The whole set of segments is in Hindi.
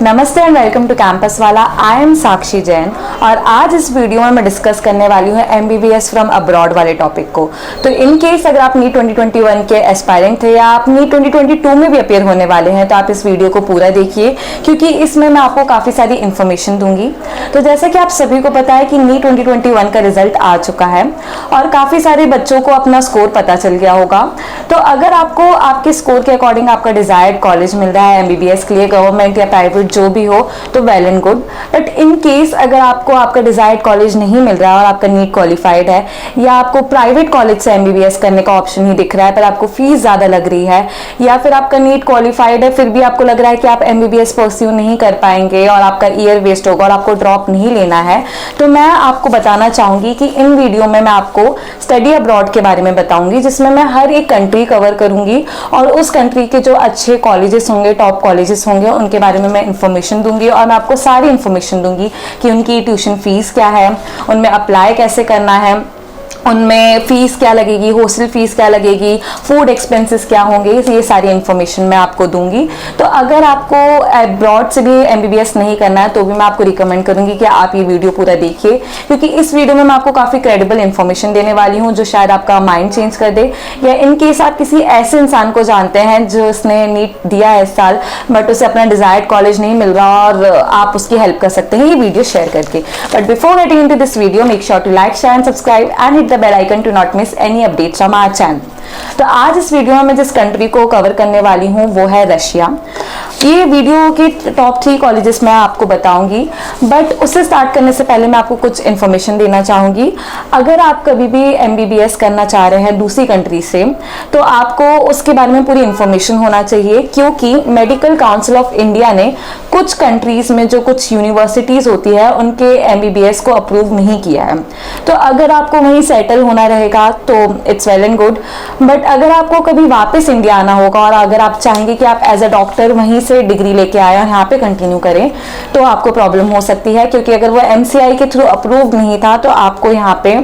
नमस्ते एंड वेलकम टू कैंपस वाला। आई एम साक्षी जैन और आज इस वीडियो में मैं डिस्कस करने वाली हूँ MBBS फ्रॉम अब्रॉड वाले टॉपिक को। तो इन केस अगर आप नीट 2021 के एस्पायरेंट थे या आप नीट 2022 में भी अपेयर होने वाले हैं तो आप इस वीडियो को पूरा देखिए, क्योंकि इसमें मैं आपको काफ़ी सारी इन्फॉर्मेशन दूंगी। तो जैसा कि आप सभी को पता है कि नीट 2021 का रिजल्ट आ चुका है और काफ़ी सारे बच्चों को अपना स्कोर पता चल गया होगा। तो अगर आपको आपके स्कोर के अकॉर्डिंग आपका डिजायर्ड कॉलेज मिल रहा है MBBS के लिए, गवर्नमेंट या प्राइवेट जो भी हो, तो well and good. But in case अगर आपको आपका डिजायर्ड कॉलेज नहीं मिल रहा है और आपका नीट क्वालिफाइड है या आपको प्राइवेट कॉलेज से MBBS करने का ऑप्शन ही दिख रहा है पर आपको फीस ज़्यादा लग रही है, या फिर आपका नीट क्वालिफाइड है फिर भी आपको लग रहा है कि आप MBBS परस्यू नहीं कर पाएंगे और आपका ईयर वेस्ट होगा और आपको ड्रॉप नहीं लेना है, तो मैं आपको बताना चाहूँगी कि इन वीडियो में मैं आपको स्टडी अब्रॉड के बारे में बताऊंगी, जिसमें मैं हर एक कंट्री कवर करूंगी और उस कंट्री के जो अच्छे कॉलेजेस होंगे, टॉप कॉलेजेस होंगे, उनके बारे में मैं इन्फॉर्मेशन दूंगी और मैं आपको सारी इन्फॉर्मेशन दूंगी कि उनकी ट्यूशन फीस क्या है, उनमें अप्लाई कैसे करना है, उनमें फीस क्या लगेगी, हॉस्टल फीस क्या लगेगी, फूड एक्सपेंसेस क्या होंगे, ये सारी इन्फॉर्मेशन मैं आपको दूंगी। तो अगर आपको अब्रॉड से भी MBBS नहीं करना है तो भी मैं आपको रिकमेंड करूंगी कि आप ये वीडियो पूरा देखिए, क्योंकि इस वीडियो में मैं आपको काफ़ी क्रेडिबल इन्फॉर्मेशन देने वाली हूँ जो शायद आपका माइंड चेंज कर दे, या इन केस आप किसी ऐसे इंसान को जानते हैं जो उसने नीट दिया है इस साल बट उसे अपना डिजायर्ड कॉलेज नहीं मिल रहा और आप उसकी हेल्प कर सकते हैं ये वीडियो शेयर करके। But before getting into this video, make sure to like, share and subscribe and hit the bell icon to not miss any updates from our channel। तो आज इस वीडियो में मैं जिस कंट्री को कवर करने वाली हूँ वो है रशिया। ये वीडियो के टॉप 3 कॉलेजेस मैं आपको बताऊंगी, बट उससे स्टार्ट करने से पहले मैं आपको कुछ इन्फॉर्मेशन देना चाहूँगी। अगर आप कभी भी MBBS करना चाह रहे हैं दूसरी कंट्री से तो आपको उसके बारे में पूरी इन्फॉर्मेशन होना चाहिए, क्योंकि मेडिकल काउंसिल ऑफ इंडिया ने कुछ कंट्रीज में जो कुछ यूनिवर्सिटीज़ होती है उनके MBBS को अप्रूव नहीं किया है। तो अगर आपको वहीं सेटल होना रहेगा तो it's well and good, but अगर आपको कभी वापस इंडिया आना होगा और अगर आप चाहेंगे कि आप एज अ डॉक्टर वहीं से डिग्री लेके आए और यहाँ पे कंटिन्यू करें तो आपको प्रॉब्लम हो सकती है, क्योंकि अगर वो MCI के थ्रू अप्रूव नहीं था तो आपको यहाँ पे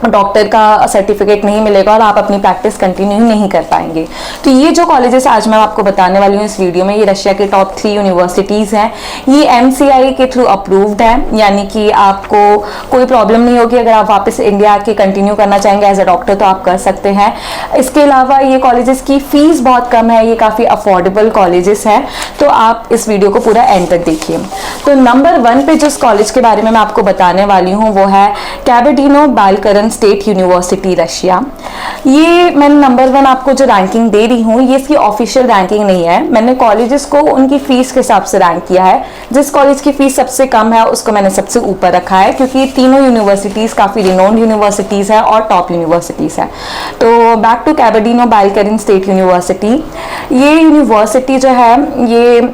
डॉक्टर का सर्टिफिकेट नहीं मिलेगा और आप अपनी प्रैक्टिस कंटिन्यू नहीं कर पाएंगे। तो ये जो कॉलेजेस आज मैं आपको बताने वाली हूँ इस वीडियो में, ये रशिया के टॉप 3 यूनिवर्सिटीज़ हैं। ये MCI के थ्रू अप्रूव्ड है, यानी कि आपको कोई प्रॉब्लम नहीं होगी। अगर आप वापस इंडिया आके कंटिन्यू करना चाहेंगे एज अ डॉक्टर तो आप कर सकते हैं। इसके अलावा ये कॉलेजेस की फीस बहुत कम है, ये काफ़ी अफोर्डेबल कॉलेजेस हैं। तो आप इस वीडियो को पूरा एंड तक देखिए। तो नंबर 1 पे जिस कॉलेज के बारे में मैं आपको बताने वाली हूँ वो है कैबेटिनो-बालकरन स्टेट यूनिवर्सिटी रशिया। ये मैंने नंबर 1 आपको जो रैंकिंग दे रही हूँ ये इसकी ऑफिशियल रैंकिंग नहीं है, मैंने कॉलेजेस को उनकी फीस के हिसाब से रैंक किया है। जिस कॉलेज की फीस सबसे कम है उसको मैंने सबसे ऊपर रखा है, क्योंकि तीनों यूनिवर्सिटीज़ काफ़ी रिनोन्ड यूनिवर्सिटीज़ है और टॉप यूनिवर्सिटीज़ है। तो बैक टू कैबेटिनो-बालकरन स्टेट यूनिवर्सिटी। ये यूनिवर्सिटी जो है ये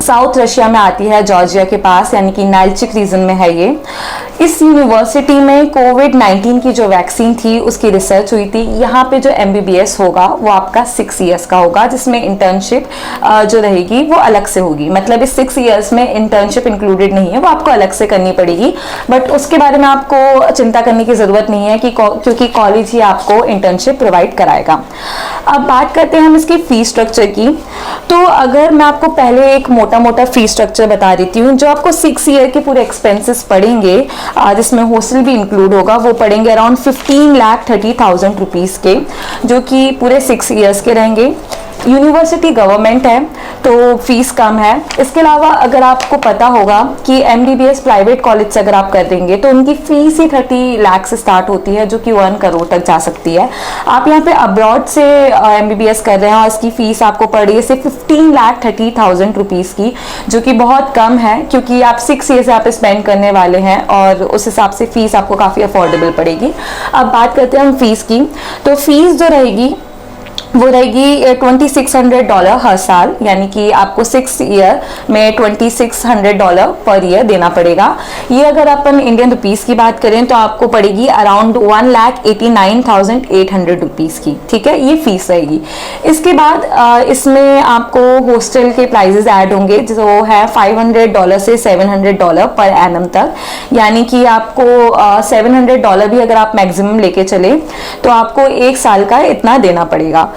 साउथ रशिया में आती है, जॉर्जिया के पास, यानी कि नाइल्चिक रीजन में है ये। इस यूनिवर्सिटी में कोविड-19 की जो वैक्सीन थी उसकी रिसर्च हुई थी। यहाँ पे जो MBBS होगा वो आपका 6 इयर्स का होगा, जिसमें इंटर्नशिप जो रहेगी वो अलग से होगी। मतलब इस 6 इयर्स में इंटर्नशिप इंक्लूडेड नहीं है, वो आपको अलग से करनी पड़ेगी, बट उसके बारे में आपको चिंता करने की ज़रूरत नहीं है क्योंकि कॉलेज ही आपको इंटर्नशिप प्रोवाइड कराएगा। अब बात करते हैं हम इसकी फीस स्ट्रक्चर की। तो अगर मैं आपको पहले एक मोटा फी स्ट्रक्चर बता देती हूँ, जो आपको 6 ईयर के पूरे एक्सपेंसेस पड़ेंगे जिसमें हॉस्टल भी इंक्लूड होगा, वो पड़ेंगे अराउंड 15,30,000 रुपीज़ के, जो कि पूरे 6 ईयर्स के रहेंगे। यूनिवर्सिटी गवर्नमेंट है तो फीस कम है। इसके अलावा अगर आपको पता होगा कि MBBS प्राइवेट कॉलेज से अगर आप कर देंगे तो उनकी फीस ही 30 लाख से स्टार्ट होती है, जो कि 1 करोड़ तक जा सकती है। आप यहाँ पे अब्रॉड से MBBS कर रहे हैं और इसकी फीस आपको पड़ रही है सिर्फ 15,30,000 रुपीज़ की, जो कि बहुत कम है, क्योंकि आप 6 ईयर से आप स्पेंड करने वाले हैं और उस हिसाब से फीस आपको काफ़ी अफोर्डेबल पड़ेगी। अब बात करते हैं हम फीस की। तो फीस जो रहेगी वो रहेगी $2,600 हर साल, यानी कि आपको 6 ईयर में $2,600 पर ईयर देना पड़ेगा। ये अगर अपन इंडियन रुपीस की बात करें तो आपको पड़ेगी अराउंड 1,89,800 रुपीज़ की, ठीक है, ये फीस रहेगी। इसके बाद इसमें आपको हॉस्टल के प्राइजेस ऐड होंगे, जो है $500 से $700 पर एनम तक, यानी कि आपको $700 भी अगर आप मैक्सिमम लेके चले तो आपको 1 साल का इतना देना पड़ेगा।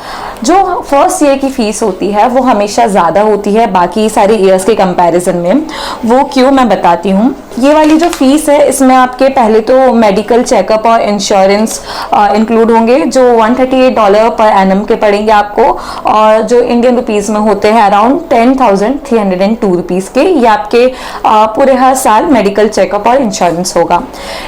जो फर्स्ट ईयर की फीस होती है वो हमेशा ज़्यादा होती है बाकी सारे ईयर्स के कंपैरिजन में। वो क्यों, मैं बताती हूँ। ये वाली जो फीस है इसमें आपके पहले तो मेडिकल चेकअप और इंश्योरेंस इंक्लूड होंगे जो $138 पर एनम के पड़ेंगे आपको, और जो इंडियन रुपीस में होते हैं अराउंड 10,302 रुपीज़ के। ये आपके पूरे हर साल मेडिकल चेकअप और इंश्योरेंस होगा।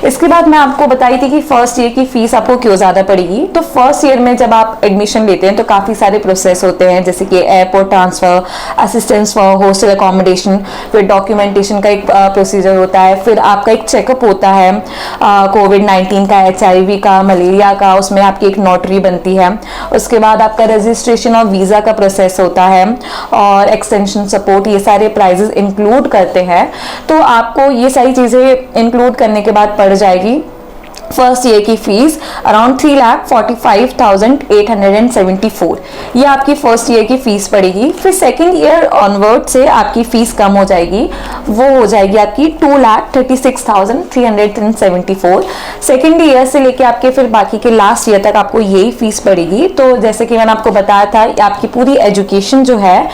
इसके बाद मैं आपको बताई थी कि फर्स्ट ईयर की फीस आपको क्यों ज़्यादा पड़ेगी। तो फर्स्ट ईयर में जब आप एडमिशन लेते हैं तो काफ़ी सारे प्रोसेस होते हैं, जैसे कि airport transfer, assistance for hostel accommodation, फिर डॉक्यूमेंटेशन का एक प्रोसीजर होता है, फिर आपका एक चेकअप होता है कोविड-19 का, HIV का, मलेरिया का, उसमें आपकी एक नोटरी बनती है। उसके बाद आपका रजिस्ट्रेशन और वीज़ा का प्रोसेस होता है और एक्सटेंशन सपोर्ट, ये सारे प्राइजेस इंक्लूड करते हैं। तो आपको ये सारी चीज़ें इंक्लूड करने के बाद पड़ जाएगी फर्स्ट ईयर की फीस अराउंड 3,45,874। ये आपकी फर्स्ट ईयर की फीस पड़ेगी। फिर सेकंड ईयर ऑनवर्ड से आपकी फीस कम हो जाएगी, वो हो जाएगी आपकी 2,36,374। सेकंड ईयर से लेके आपके फिर बाकी के लास्ट ईयर तक आपको यही फीस पड़ेगी। तो जैसे कि मैंने आपको बताया था, आपकी पूरी एजुकेशन जो है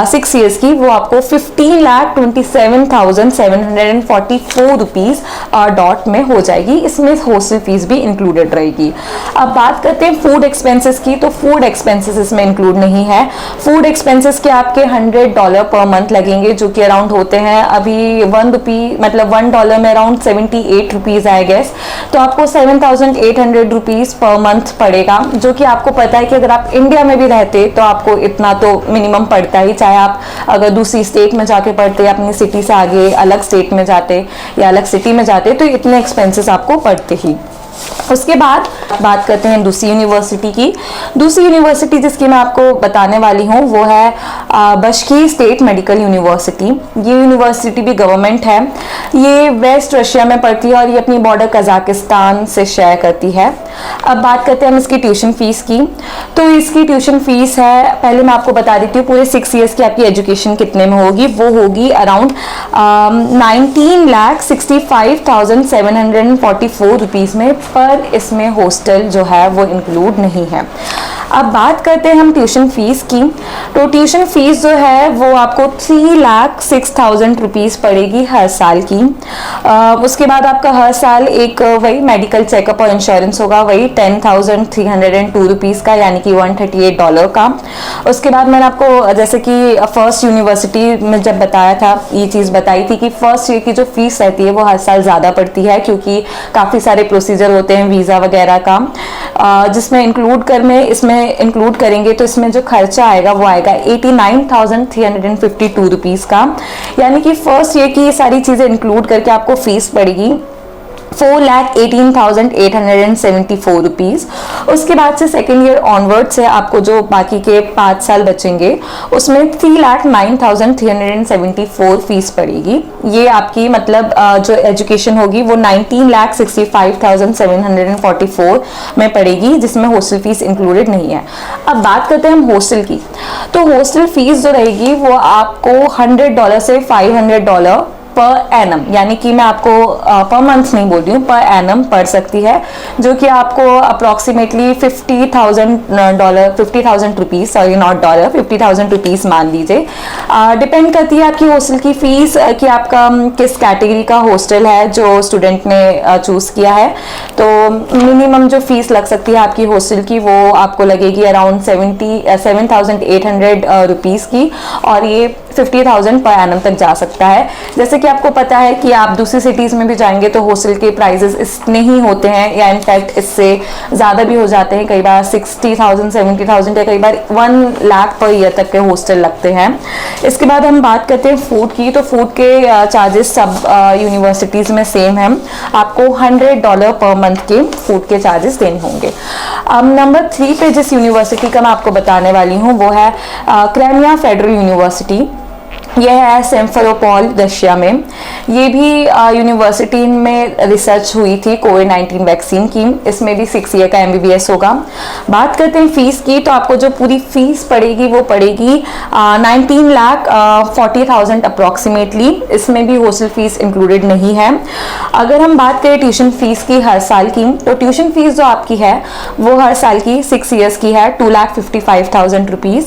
6 ईयर्स की, वो आपको 15,27,744 रुपीज़ डॉट में हो जाएगी। इसमें फीस भी इंक्लूडेड रहेगी। अब बात करते हैं फूड एक्सपेंसेस की। तो फूड एक्सपेंसेस इसमें इंक्लूड नहीं है। फूड एक्सपेंसेस के आपके $100 पर मंथ लगेंगे, जो कि अराउंड होते हैं अभी $1 मतलब $1 में अराउंड 78 रुपीज़ आई गेस। तो आपको 7,800 रुपीज़ पर मंथ पड़ेगा, जो कि आपको पता है कि अगर आप इंडिया में भी रहते तो आपको इतना तो मिनिमम पड़ता ही, चाहे आप अगर दूसरी स्टेट में जाके पढ़ते, अपनी सिटी से आगे अलग स्टेट में जाते या अलग सिटी में जाते, तो इतने एक्सपेंसेस आपको पड़ते ही। उसके बाद बात करते हैं दूसरी यूनिवर्सिटी की। दूसरी यूनिवर्सिटी जिसकी मैं आपको बताने वाली हूँ वो है बशकी स्टेट मेडिकल यूनिवर्सिटी। ये यूनिवर्सिटी भी गवर्नमेंट है। ये वेस्ट रशिया में पड़ती है और ये अपनी बॉर्डर कजाकिस्तान से शेयर करती है। अब बात करते हैं हम इसकी ट्यूशन फीस की। तो इसकी ट्यूशन फीस है, पहले मैं आपको बता देती हूँ पूरे 6 ईयर्स की आपकी एजुकेशन कितने में होगी। वो होगी अराउंड 19,65,744 रुपीज़ में, पर इसमें हॉस्टल जो है वो इंक्लूड नहीं है। अब बात करते हैं हम ट्यूशन फीस की। तो ट्यूशन फीस जो है वो आपको 3,06,000 रुपीज़ पड़ेगी हर साल की। उसके बाद आपका हर साल एक वही मेडिकल चेकअप और इंश्योरेंस होगा, वही 10,302 रुपीज़ का, यानी कि $138 का। उसके बाद मैंने आपको जैसे कि फर्स्ट यूनिवर्सिटी में जब बताया था, ये चीज़ बताई थी कि फर्स्ट ईयर की जो फीस रहती है वो हर साल ज़्यादा पड़ती है, क्योंकि काफ़ी सारे प्रोसीजर होते हैं वीज़ा वगैरह का, जिसमें इसमें इंक्लूड करेंगे तो इसमें जो खर्चा आएगा वो आएगा 89,352 रुपीज़ का। यानी कि फर्स्ट ईयर की ये सारी चीज़ें इंक्लूड करके आपको फीस पड़ेगी 4,18,874 रुपीज़। उसके बाद से सेकेंड ईयर ऑनवर्ड से आपको जो बाकी के 5 साल बचेंगे उसमें 3,09,374 फीस पड़ेगी। ये आपकी मतलब जो एजुकेशन होगी वो 19,65,744 में पड़ेगी, जिसमें हॉस्टल फीस इंक्लूडेड नहीं है। अब बात करते हैं हम हॉस्टल की। तो हॉस्टल फीस जो रहेगी वो आपको $100 से $500 पर एनम, यानी कि मैं आपको पर मंथ नहीं बोल रही हूँ, पर एनम पड़ सकती है, जो कि आपको approximately $50,000 rupees, sorry not dollar, 50,000 rupees मान लीजिए। डिपेंड करती है आपकी हॉस्टल की फ़ीस कि आपका किस कैटेगरी का हॉस्टल है जो स्टूडेंट ने चूज़ किया है। तो मिनिमम जो फीस लग सकती है आपकी हॉस्टल की वो आपको लगेगी अराउंड 7,800 रुपीज़ की, और ये 50,000 पर एनम तक जा सकता है। जैसे कि आपको पता है कि आप दूसरी सिटीज़ में भी जाएंगे तो हॉस्टल के प्राइजेस इतने ही होते हैं, या इनफैक्ट इससे ज़्यादा भी हो जाते हैं, कई बार 60,000 70,000 या कई बार 1 लाख पर ईयर तक के हॉस्टल लगते हैं। इसके बाद हम बात करते हैं फूड की। तो फूड के चार्जेस सब यूनिवर्सिटीज़ में सेम है, आपको $100 पर मंथ के फूड के चार्जेस देने होंगे। अब नंबर 3 पे जिस यूनिवर्सिटी का मैं आपको बताने वाली हूँ वो है क्रेमिया फेडरल यूनिवर्सिटी। यह है सिम्फेरोपोल रशिया में। ये भी यूनिवर्सिटी में रिसर्च हुई थी कोविड-19 वैक्सीन की। इसमें भी 6 ईयर का MBBS होगा। बात करते हैं फीस की, तो आपको जो पूरी फीस पड़ेगी वो पड़ेगी 19,40,000 अप्रॉक्सीमेटली। इसमें भी हॉस्टल फीस इंक्लूडेड नहीं है। अगर हम बात करें ट्यूशन फीस की हर साल की, तो ट्यूशन फीस जो आपकी है वो हर साल की 6 ईयर्स की है 2,55,000 रुपीज़।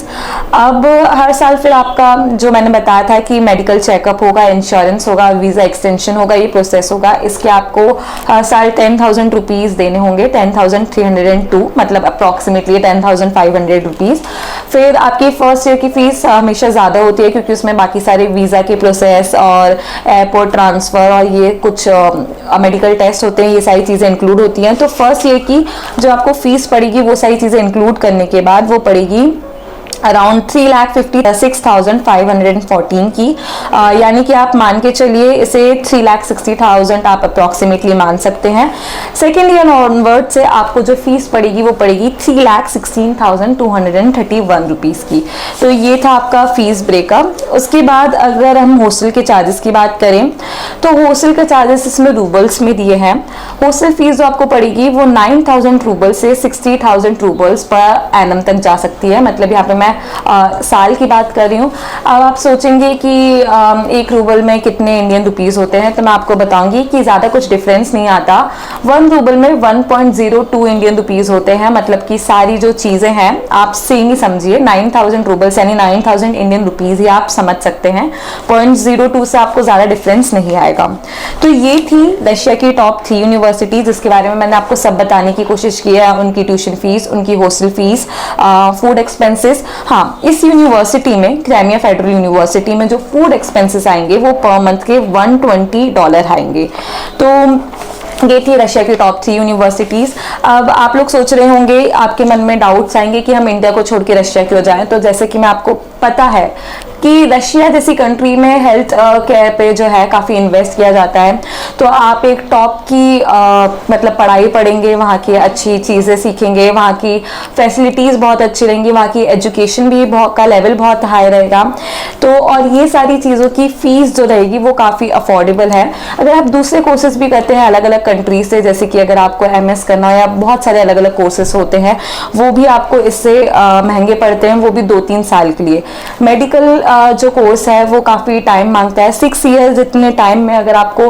अब हर साल फिर आपका जो मैंने बताया था कि मेडिकल चेकअप होगा, इंश्योरेंस होगा, वीजा एक्सटेंशन होगा, ये प्रोसेस होगा। इसके आपको हर साल 10,000 रुपीज़ देने होंगे, 10,302, मतलब अप्रॉक्सीमेटली 10,500 रुपीज़। फिर आपकी फर्स्ट ईयर की फीस हमेशा ज़्यादा होती है क्योंकि उसमें बाकी सारे वीज़ा के प्रोसेस और एयरपोर्ट ट्रांसफ़र और ये कुछ मेडिकल टेस्ट होते हैं, ये सारी चीज़ें इंक्लूड होती हैं। तो फर्स्ट ईयर की जो आपको फीस पड़ेगी वो सारी चीज़ें इंक्लूड करने के बाद वो पड़ेगी अराउंड 3,56,514 की, यानी कि आप मान के चलिए इसे 3,60,000 आप अप्रॉक्सीमेटली मान सकते हैं। सेकेंड ईयर ऑनवर्ड से आपको जो फीस पड़ेगी वो पड़ेगी 3,16,231 रुपीज़ की। तो ये था आपका फीस ब्रेकअप। उसके बाद अगर हम हॉस्टल के चार्जेस की बात करें तो हॉस्टल के चार्जेस इसमें रूबल्स में दिए हैं। हॉस्टल फीस जो आपको पड़ेगी वो 9,000 रूबल से 60,000 रूबल्स पर एनम तक जा सकती है। मतलब यहाँ पे मैं साल की बात कर रही हूँ। अब आप सोचेंगे कि 1 रूबल में कितने इंडियन रुपीस होते हैं, तो मैं आपको बताऊंगी कि ज़्यादा कुछ डिफरेंस नहीं आता। 1 रूबल में 1.02 इंडियन रुपीस होते हैं। मतलब कि सारी जो चीज़ें हैं आप सेम ही समझिए, 9,000 रूबल्स यानी 9,000 इंडियन रुपीज़ ही आप समझ सकते हैं। 0.02 से आपको ज़्यादा डिफरेंस नहीं आएगा। तो ये थी रशिया की टॉप 3 यूनिवर्सिटी जिसके बारे में मैंने आपको सब बताने की कोशिश की है। उनकी ट्यूशन फीस, उनकी हॉस्टल फीस, फूड एक्सपेंसेस। हाँ, इस यूनिवर्सिटी में, क्राइमिया फेडरल यूनिवर्सिटी में जो फूड एक्सपेंसेस आएंगे वो पर मंथ के $120 आएंगे। तो ये थी रशिया की टॉप 3 यूनिवर्सिटीज़। अब आप लोग सोच रहे होंगे, आपके मन में डाउट्स आएंगे कि हम इंडिया को छोड़ के रशिया क्यों जाएं। तो जैसे कि मैं आपको पता है कि रशिया जैसी कंट्री में हेल्थ केयर पे जो है काफ़ी इन्वेस्ट किया जाता है। तो आप एक टॉप की मतलब पढ़ाई पढ़ेंगे, वहाँ की अच्छी चीज़ें सीखेंगे, वहाँ की फैसिलिटीज़ बहुत अच्छी रहेंगी, वहाँ की एजुकेशन भी का लेवल बहुत हाई रहेगा। तो और ये सारी चीज़ों की फ़ीस जो रहेगी वो काफ़ी अफोर्डेबल है। अगर आप दूसरे कोर्सेज भी करते हैं अलग अलग कंट्रीज से, जैसे कि अगर आपको MS करना हो या बहुत सारे अलग अलग कोर्सेज होते हैं, वो भी आपको इससे महंगे पड़ते हैं, वो भी 2-3 साल के लिए। मेडिकल जो कोर्स है वो काफ़ी टाइम मांगता है। 6 ईयर जितने टाइम में अगर आपको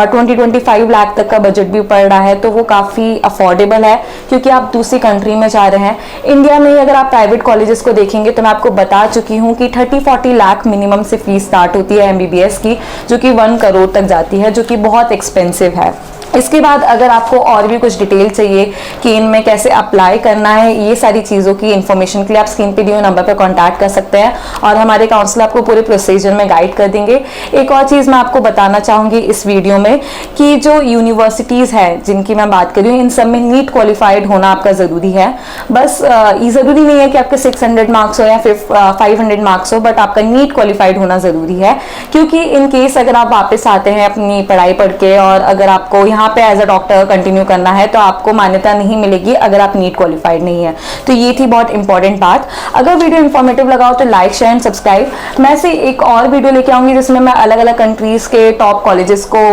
20-25 लाख तक का बजट भी पड़ रहा है तो वो काफ़ी अफोर्डेबल है क्योंकि आप दूसरी कंट्री में जा रहे हैं। इंडिया में अगर आप प्राइवेट कॉलेजेस को देखेंगे तो मैं आपको बता चुकी हूँ कि 30-40 लाख मिनिमम से फीस स्टार्ट होती है MBBS की, जो कि 1 करोड़ तक जाती है, जो कि बहुत एक्सपेंसिव है। इसके बाद अगर आपको और भी कुछ डिटेल चाहिए कि इनमें कैसे अप्लाई करना है, ये सारी चीज़ों की इन्फॉर्मेशन के लिए आप स्क्रीन पे दिए हुए नंबर पर कांटेक्ट कर सकते हैं और हमारे काउंसलर आपको पूरे प्रोसीजर में गाइड कर देंगे। एक और चीज़ मैं आपको बताना चाहूँगी इस वीडियो में कि जो यूनिवर्सिटीज़ हैं जिनकी मैं बात कर रही हूँ, इन सब में नीट क्वालिफाइड होना आपका ज़रूरी है। बस ये ज़रूरी नहीं है कि आपके 600 मार्क्स हो या फिर 500 मार्क्स हो, बट आपका नीट क्वालिफाइड होना ज़रूरी है। क्योंकि इन केस अगर आप वापस आते हैं अपनी पढ़ाई पढ़ के और अगर आपको यहाँ पे एज अ डॉक्टर कंटिन्यू करना है तो आपको मान्यता नहीं मिलेगी अगर आप नीट क्वालिफाइड नहीं है। तो ये थी बहुत इंपॉर्टेंट बात। अगर वीडियो इन्फॉर्मेटिव लगा हो तो लाइक, शेयर एंड सब्सक्राइब। मैं से एक और वीडियो लेके आऊंगी जिसमें मैं अलग अलग कंट्रीज के टॉप कॉलेजेस को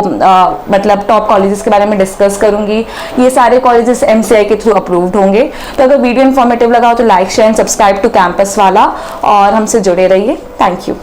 मतलब टॉप कॉलेजेस के बारे में डिस्कस करूंगी। ये सारे कॉलेजेस MCI के थ्रू अप्रूव्ड होंगे। तो अगर वीडियो इन्फॉर्मेटिव लगा हो तो like, share and subscribe to campus वाला और हमसे जुड़े रहिए। Thank you.